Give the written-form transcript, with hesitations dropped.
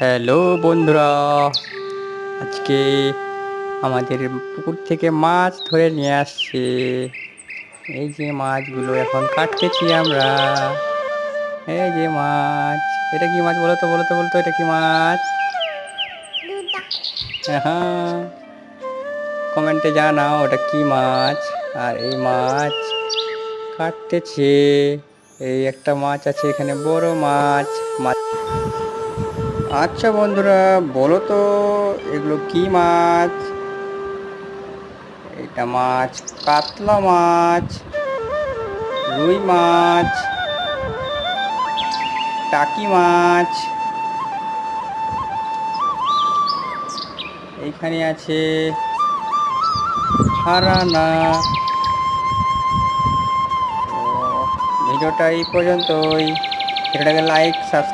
Hello বন্ধুরা, আজকে আমাদের পুকুর থেকে মাছ ধরে নিয়ে আসছে। এই যে মাছগুলো এখন কাটতেছি আমরা। এই যে মাছ, এটা কি মাছ বলো তো, বলো তো, বলো তো, এটা কি মাছ? হ্যাঁ, কমেন্টে জানাও ওটা কি মাছ। আর এই মাছ কাটতেছে। এই একটা মাছ আছে এখানে, বড় মাছ। আচ্ছা বন্ধুরা, বলো তো এগুলো কি মাছ? এটা মাছ কাতলা মাছ, রুই মাছ, টাকি মাছ, এইখানে আছে হারানা। তো ভিডিওটা এই পর্যন্তই। এটাকে লাইক সাবস্ক্রাইব